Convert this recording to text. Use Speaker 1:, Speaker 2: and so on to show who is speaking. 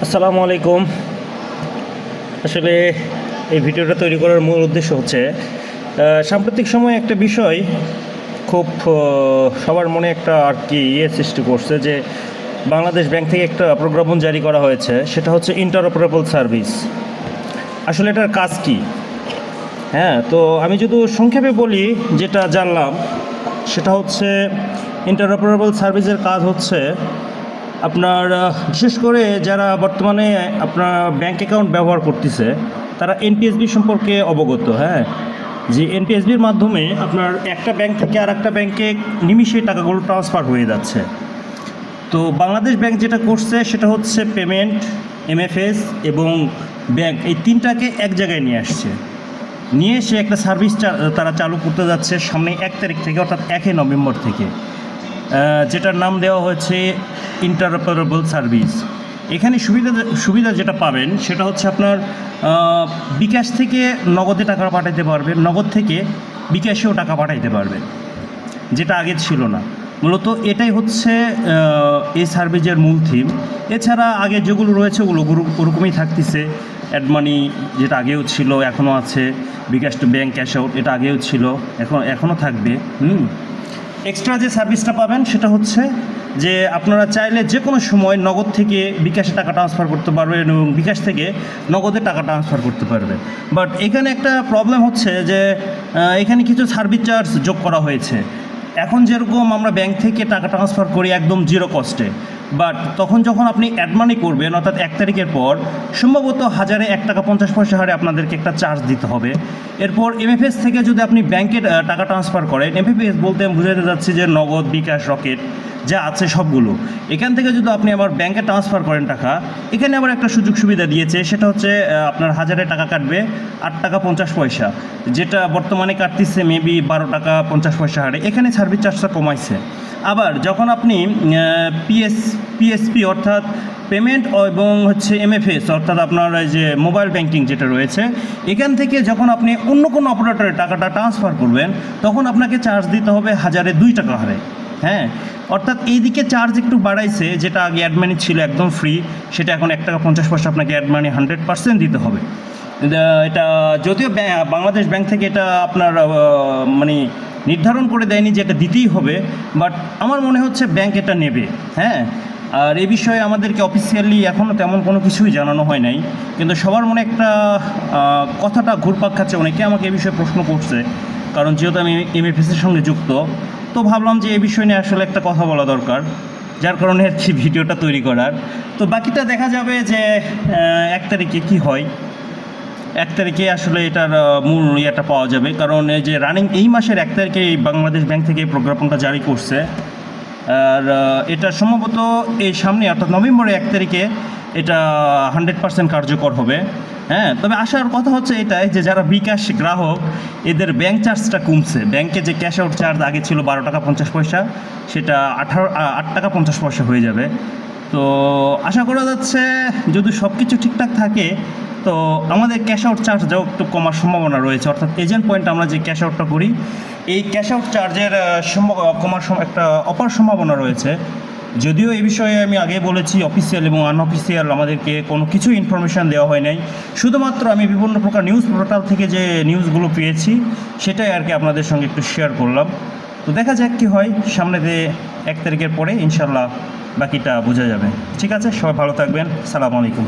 Speaker 1: আসসালামু আলাইকুম। আসলে এই ভিডিওটা তৈরি করার মূল উদ্দেশ্য হচ্ছে সাম্প্রতিক সময়ে একটা বিষয় খুব সবার মনে একটা আর কি সৃষ্টি করছে যে বাংলাদেশ ব্যাংক থেকে একটা প্রজ্ঞাপন জারি করা হয়েছে, সেটা হচ্ছে ইন্টারঅপারেবল সার্ভিস। আসলে এটার কাজ কি? হ্যাঁ, তো আমি যদি সংক্ষেপে বলি, যেটা জানলাম সেটা হচ্ছে ইন্টারঅপারেবল সার্ভিসের কাজ হচ্ছে আপনার বিশেষ করে যারা বর্তমানে আপনার ব্যাংক অ্যাকাউন্ট ব্যবহার করতেছে তারা এনপিএসবি সম্পর্কে অবগত। হ্যাঁ, যে এনপিএসবির মাধ্যমে আপনার একটা ব্যাংক থেকে আর একটা ব্যাংকে নিমিষে টাকাগুলো ট্রান্সফার হয়ে যাচ্ছে। তো বাংলাদেশ ব্যাংক যেটা করছে সেটা হচ্ছে পেমেন্ট, এমএফএস এবং ব্যাংক, এই তিনটাকে এক জায়গায় নিয়ে আসছে। নিয়ে এসে একটা সার্ভিস তারা চালু করতে যাচ্ছে সামনে 1 তারিখ থেকে, অর্থাৎ 1 নভেম্বর থেকে, যেটার নাম দেওয়া হয়েছে ইন্টারঅপারেবল সার্ভিস। এখানে সুবিধা যেটা পাবেন সেটা হচ্ছে আপনার বিকাশ থেকে নগদে টাকা পাঠাইতে পারবেন, নগদ থেকে বিকাশেও টাকা পাঠাইতে পারবেন, যেটা আগে ছিল না। মূলত এটাই হচ্ছে এই সার্ভিসের মূল থিম। এছাড়া আগে যেগুলো রয়েছে ওগুলো ওরকমই থাকতেছে। অ্যাড মানি যেটা আগেও ছিল এখনও আছে, বিকাশ টু ব্যাংক ক্যাশ আউট এটা আগেও ছিল, এখনও থাকবে। এক্সট্রা যে সার্ভিসটা পাবেন সেটা হচ্ছে যে আপনারা চাইলে যে কোনো সময় নগদ থেকে বিকাশে টাকা ট্রান্সফার করতে পারবেন এবং বিকাশ থেকে নগদে টাকা ট্রান্সফার করতে পারবেন। বাট এখানে একটা প্রবলেম হচ্ছে যে এখানে কিছু সার্ভিস চার্জ যোগ করা হয়েছে। এখন যেরকম আমরা ব্যাংক থেকে টাকা ট্রান্সফার করি একদম জিরো কস্টে, বাট তখন যখন আপনি অ্যাড মানি করবেন অর্থাৎ 1 তারিখের পর সম্ভবত 1,000 হারে আপনাদেরকে একটা চার্জ দিতে হবে। এরপর এমএফএস থেকে যদি আপনি ব্যাংকে টাকা ট্রান্সফার করেন, এমএফএস বলতে আমি বুঝাতে যাচ্ছি যে নগদ, বিকাশ, রকেট যা আছে সবগুলো, এখান থেকে যদি আপনি আবার ব্যাংকে ট্রান্সফার করেন টাকা, এখানে আবার একটা সুযোগ সুবিধা দিয়েছে, সেটা হচ্ছে আপনার 1000 টাকা কাটবে 8 টাকা 50 পয়সা, যেটা বর্তমানে কাটতেছে মেবি 12 টাকা 50 পয়সা হারে। এখানে সার্ভিস চার্জটা কমাইছে। আবার যখন আপনি পিএসপি অর্থাৎ পেমেন্ট এবং হচ্ছে এমএফএস অর্থাৎ আপনার এই যে মোবাইল ব্যাংকিং যেটা রয়েছে, এখান থেকে যখন আপনি অন্য কোনো অপারেটরে টাকাটা ট্রান্সফার করবেন তখন আপনাকে চার্জ দিতে হবে 1002 টাকা হারে। হ্যাঁ, অর্থাৎ এই দিকে চার্জ একটু বাড়াইছে। যেটা আগে অ্যাড মানি ছিল একদম ফ্রি, সেটা এখন 1 টাকা 50 পয়সা আপনাকে অ্যাড মানি 100% দিতে হবে। এটা যদিও বাংলাদেশ ব্যাংক থেকে এটা আপনার মানে নির্ধারণ করে দেয়নি যে এটা দিতেই হবে, বাট আমার মনে হচ্ছে ব্যাংক এটা নেবে। হ্যাঁ, আর এই বিষয়ে আমাদেরকে অফিসিয়ালি এখনও তেমন কোনো কিছুই জানানো হয় নাই, কিন্তু সবার মনে একটা কথাটা ঘুরপাক খাচ্ছে। অনেকে আমাকে এই বিষয়ে প্রশ্ন করছে, কারণ যেহেতু আমি এমএফএসের সঙ্গে যুক্ত, তো ভাবলাম যে এই বিষয় নিয়ে আসলে একটা কথা বলা দরকার, যার কারণে আর কি ভিডিওটা তৈরি করার। তো বাকিটা দেখা যাবে যে 1 তারিখে কী হয়। 1 তারিখে আসলে এটার মূল ইয়েটা পাওয়া যাবে, কারণ এই যে রানিং এই মাসের 1 তারিখে বাংলাদেশ ব্যাংক থেকে এই প্রজ্ঞাপনটা জারি করছে। আর এটা সম্ভবত এই সামনে অর্থাৎ নভেম্বরের 1 তারিখে এটা 100% কার্যকর হবে। হ্যাঁ, তবে আসার কথা হচ্ছে এটাই যে যারা বিকাশ গ্রাহক, এদের ব্যাংক চার্জটা কমছে। ব্যাংকে যে ক্যাশ আউট চার্জ আগে ছিল 12 টাকা 50 পয়সা, সেটা 8 টাকা 50 পয়সা হয়ে যাবে। তো আশা করা যাচ্ছে যদি সব কিছু ঠিকঠাক থাকে তো আমাদের ক্যাশ আউট চার্জটাও একটু কমার সম্ভাবনা রয়েছে। অর্থাৎ এজেন্ট পয়েন্ট আমরা যে ক্যাশ আউটটা করি, এই ক্যাশ আউট চার্জের কমার একটা অপার সম্ভাবনা রয়েছে। যদিও এই বিষয়ে আমি আগে বলেছি অফিসিয়াল এবং আনঅফিসিয়াল আমাদেরকে কোনো কিছু ইনফরমেশান দেওয়া হয় নাই। শুধুমাত্র আমি বিভিন্ন প্রকার নিউজ পোর্টাল থেকে যে নিউজগুলো পেয়েছি সেটাই আর কি আপনাদের সঙ্গে একটু শেয়ার করলাম। তো দেখা যাক কী হয় সামনে 1 তারিখের পরে, ইনশাল্লাহ বাকিটা বোঝা যাবে। ঠিক আছে, সবাই ভালো থাকবেন। সালামু আলাইকুম।